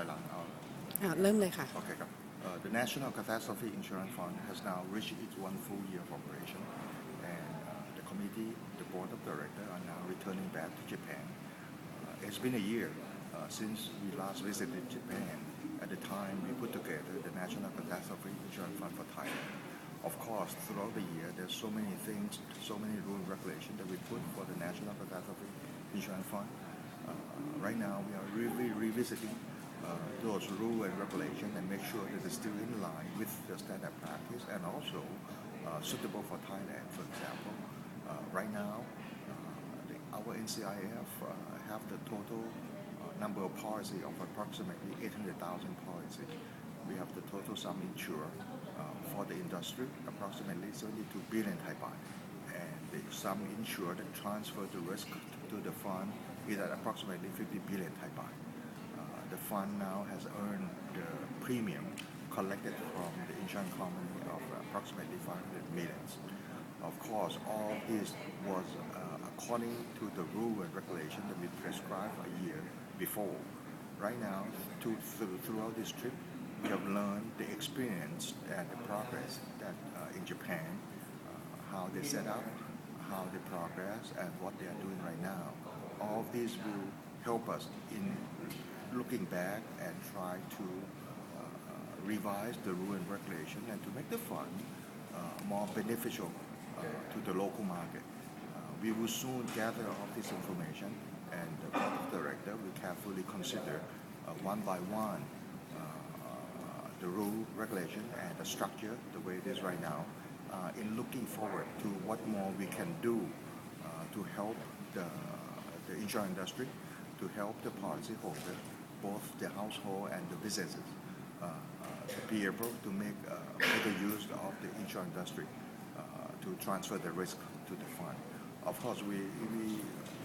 Thailand. เริ่มเลยค่ะ Okay, the National Catastrophe Insurance Fund has now reached its 1 full year of operation, and the committee, the board of directors, are now returning back to Japan. It's been a year since we last visited Japan. At the time, we put together the National Catastrophe Insurance Fund for Thailand. Of course, throughout the year, there's so many things, so many rules and regulations that we put for the National Catastrophe Insurance Fund. Right now, we are revisiting those rules and regulations and make sure that they're still in line with the standard practice and also suitable for Thailand. For example, right now, our NCIF have the total number of policy of approximately 800,000 policies. We have the total sum insured for the industry, approximately 72 billion Thai baht, and the sum insured and transfer the risk to the fund is at approximately 50 billion Thai baht. The fund now has earned the premium collected from the insurance company of approximately 500 millions. Of course, all this was according to the rule and regulation that we prescribed a year before. Right now, throughout this trip, we have learned the experience and the progress that in Japan, how they set up, how they progress, and what they are doing right now. All of these will help us in looking back and try to revise the rule and regulation and to make the fund more beneficial to the local market. We will soon gather all this information, and the board of directors will carefully consider one by one the rule, regulation, and the structure the way it is right now, in looking forward to what more we can do to help the insurance industry, to help the policyholder, both the household and the businesses, to be able to make better use of the insurance industry to transfer the risk to the fund. Of course, we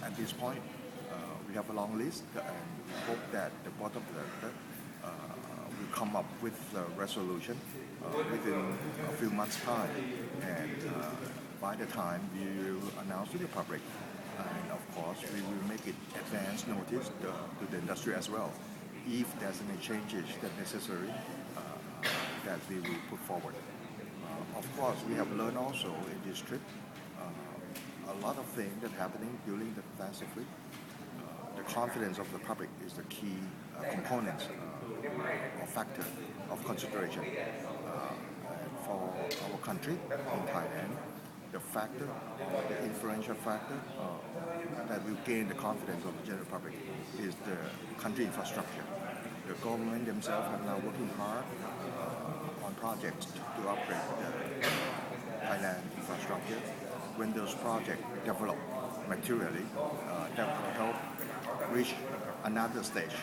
at this point we have a long list, and hope that the board of directors will come up with a resolution within a few months' time, and by the time we will announce to the public, and of course we will make it advance notice to the industry as well. If there's any changes that necessary, that we will put forward. Of course, we have learned also in this trip a lot of things that happening during the catastrophe. The confidence of the public is the key component or factor of consideration for our country in Thailand. The factor, the influential factor that will gain the confidence of the general public is the country infrastructure. The government themselves are now working hard on projects to upgrade the Thailand infrastructure. When those projects develop materially, that will help reach another stage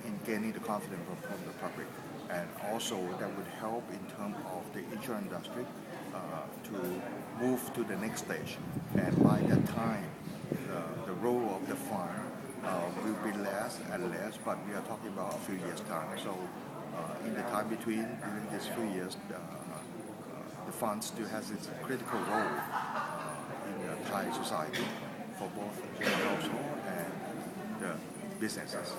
in gaining the confidence from the public, and also that would help in terms of the insurance industry to move to the next stage. And by that time, the role of the fund will be less and less, but we are talking about a few years' time. So in the time between, during these few years, the fund still has its critical role in the Thai society for both the household and the businesses.